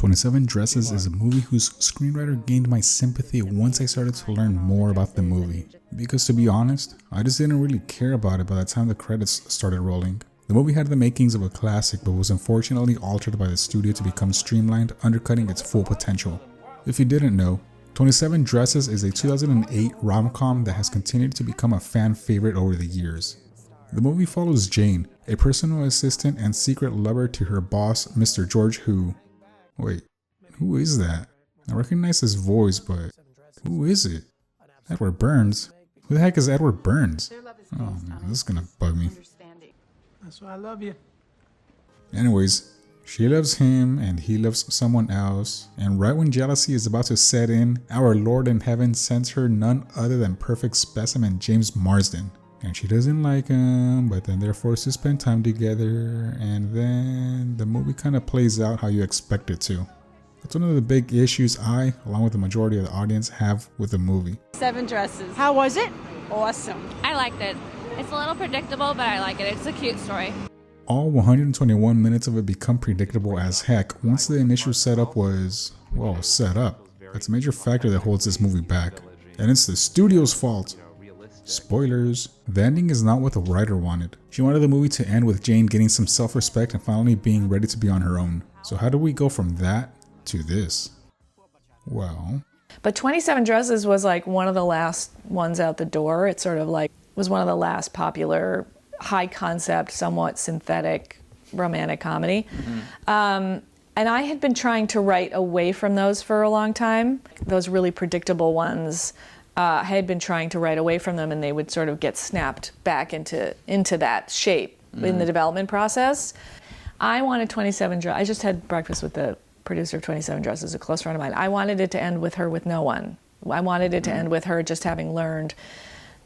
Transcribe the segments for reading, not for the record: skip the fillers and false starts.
27 Dresses is a movie whose screenwriter gained my sympathy once I started to learn more about the movie. Because to be honest, I just didn't really care about it by the time the credits started rolling. The movie had the makings of a classic but was unfortunately altered by the studio to become streamlined, undercutting its full potential. If you didn't know, 27 Dresses is a 2008 rom-com that has continued to become a fan favorite over the years. The movie follows Jane, a personal assistant and secret lover to her boss, Mr. George who... Wait, who is that? I recognize his voice, but who is it? Edward Burns? Who the heck is Edward Burns? Oh man, this is gonna bug me. That's why I love you. Anyways, she loves him and he loves someone else, and right when jealousy is about to set in, our Lord in heaven sends her none other than perfect specimen James Marsden. And she doesn't like him, but then they're forced to spend time together, and then the movie kind of plays out how you expect it to. That's one of the big issues I, along with the majority of the audience, have with the movie. 7 Dresses. How was it? Awesome. I liked it. It's a little predictable, but I like it. It's a cute story. All 121 minutes of it become predictable as heck once the initial setup was, well, set up. That's a major factor that holds this movie back. And it's the studio's fault. Spoilers, the ending is not what the writer wanted. She wanted the movie to end with Jane getting some self-respect and finally being ready to be on her own. So how do we go from that to this? Well... But 27 Dresses was like one of the last ones out the door. It sort of like was one of the last popular, high concept, somewhat synthetic romantic comedy. And I had been trying to write away from those for a long time. Those really predictable ones. I had been trying to write away from them, and they would sort of get snapped back into that shape in the development process. I wanted 27 Dresses. I just had breakfast with the producer of 27 Dresses, a close friend of mine. I wanted it to end with her with no one. I wanted it to end with her just having learned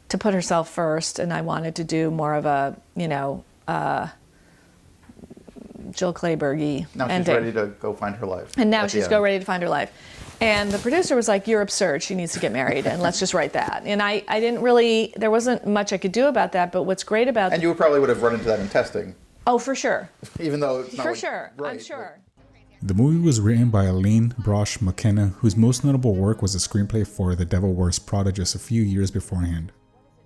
to put herself first, and I wanted to do more of a, Jill Clayburgh-y Now she's ending. ready to go find her life. And now she's ready to find her life. And the producer was like, "You're absurd. She needs to get married, and let's just write that." And I didn't really, there wasn't much I could do about that, but what's great about... And you probably would have run into that in testing. Oh, for sure. Even though it's not For like, sure. right, I'm sure. The movie was written by Aline Brosh McKenna, whose most notable work was a screenplay for The Devil Wears Prada just a few years beforehand.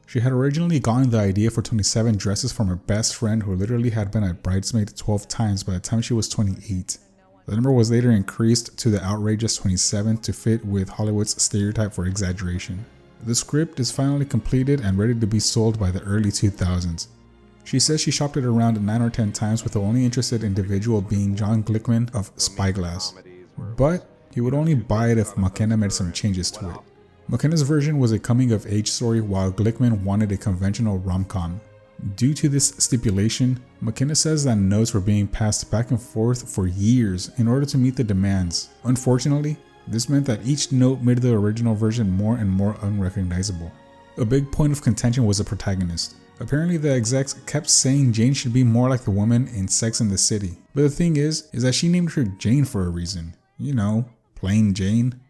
She had originally gotten the idea for 27 Dresses from her best friend who literally had been a bridesmaid 12 times by the time she was 28. The number was later increased to the outrageous 27 to fit with Hollywood's stereotype for exaggeration. The script is finally completed and ready to be sold by the early 2000s. She says she shopped it around 9 or 10 times with the only interested individual being John Glickman of Spyglass. But he would only buy it if McKenna made some changes to it. McKenna's version was a coming-of-age story while Glickman wanted a conventional rom-com. Due to this stipulation, McKenna says that notes were being passed back and forth for years in order to meet the demands. Unfortunately, this meant that each note made the original version more and more unrecognizable. A big point of contention was the protagonist. Apparently the execs kept saying Jane should be more like the woman in Sex and the City. But the thing is that she named her Jane for a reason. You know, plain Jane.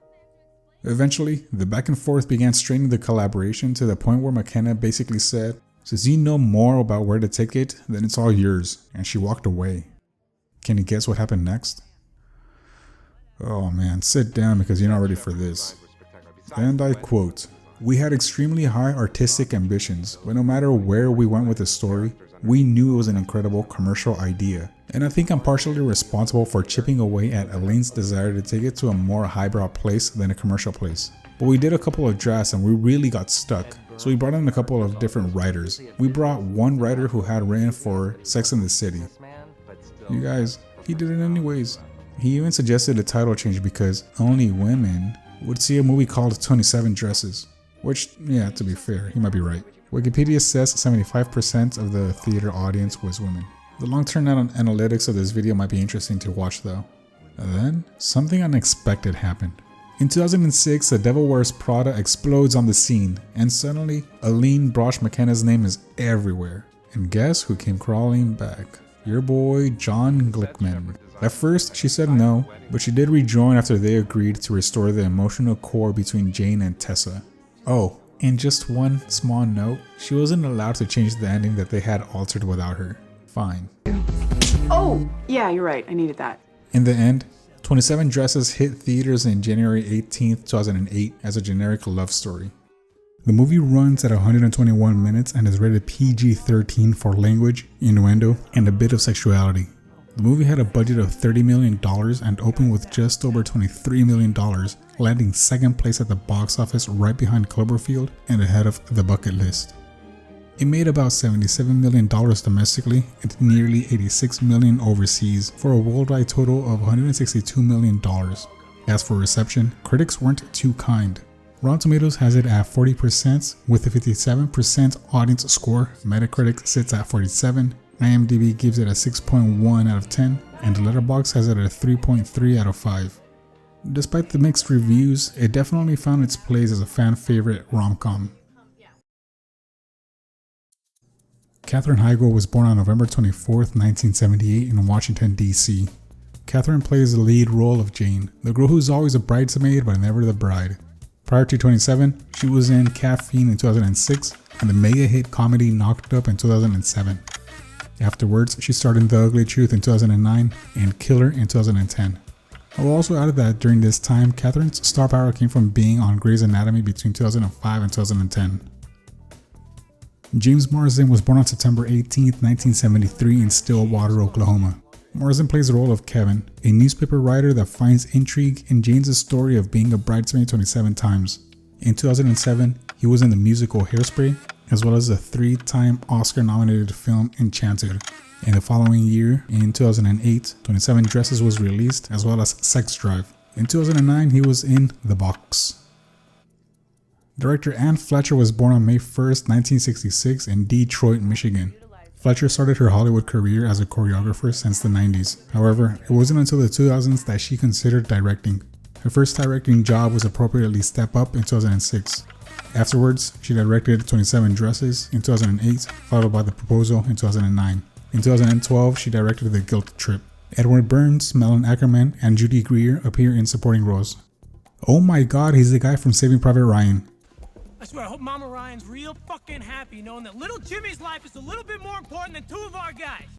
Eventually, the back and forth began straining the collaboration to the point where McKenna basically said, "Since you know more about where to take it, then it's all yours," and she walked away. Can you guess what happened next? Oh man, sit down because you're not ready for this. And I quote, "We had extremely high artistic ambitions, but no matter where we went with the story, we knew it was an incredible commercial idea. And I think I'm partially responsible for chipping away at Elaine's desire to take it to a more highbrow place than a commercial place. But we did a couple of drafts and we really got stuck. So we brought in a couple of different writers. We brought one writer who had written for Sex and the City. You guys, he did it anyways. He even suggested a title change because only women would see a movie called 27 Dresses. Which, yeah, to be fair, he might be right. Wikipedia says 75% of the theater audience was women. The long-term analytics of this video might be interesting to watch though. And then, something unexpected happened. In 2006, The Devil Wears Prada explodes on the scene, and suddenly, Aline Brosh McKenna's name is everywhere. And guess who came crawling back? Your boy, John Glickman. At first, she said no, but she did rejoin after they agreed to restore the emotional core between Jane and Tessa. Oh, and just one small note, she wasn't allowed to change the ending that they had altered without her. Fine. Oh, yeah, you're right. I needed that. In the end, 27 Dresses hit theaters in January 18, 2008 as a generic love story. The movie runs at 121 minutes and is rated PG-13 for language, innuendo, and a bit of sexuality. The movie had a budget of $30 million and opened with just over $23 million, landing second place at the box office right behind Cloverfield and ahead of The Bucket List. It made about $77 million domestically and nearly $86 million overseas for a worldwide total of $162 million. As for reception, critics weren't too kind. Rotten Tomatoes has it at 40% with a 57% audience score, Metacritic sits at 47, IMDb gives it a 6.1 out of 10, and Letterboxd has it at a 3.3 out of 5. Despite the mixed reviews, it definitely found its place as a fan favorite rom-com. Katherine Heigl was born on November 24, 1978 in Washington, D.C. Katherine plays the lead role of Jane, the girl who's always a bridesmaid but never the bride. Prior to 27, she was in Caffeine in 2006 and the mega hit comedy Knocked Up in 2007. Afterwards, she starred in The Ugly Truth in 2009 and Killer in 2010. I will also add that during this time, Katherine's star power came from being on Grey's Anatomy between 2005 and 2010. James Marsden was born on September 18, 1973 in Stillwater, Oklahoma. Marsden plays the role of Kevin, a newspaper writer that finds intrigue in Jane's story of being a bridesmaid 27 times. In 2007, he was in the musical Hairspray, as well as the 3-time Oscar-nominated film Enchanted. In the following year, in 2008, 27 Dresses was released, as well as Sex Drive. In 2009, he was in The Box. Director Anne Fletcher was born on May 1, 1966 in Detroit, Michigan. Fletcher started her Hollywood career as a choreographer since the 90s. However, it wasn't until the 2000s that she considered directing. Her first directing job was appropriately Step Up in 2006. Afterwards, she directed 27 Dresses in 2008, followed by The Proposal in 2009. In 2012, she directed The Guilt Trip. Edward Burns, Malin Ackerman, and Judy Greer appear in supporting roles. Oh my god, he's the guy from Saving Private Ryan. I swear, I hope Mama Ryan's real fucking happy knowing that little Jimmy's life is a little bit more important than 2 of our guys.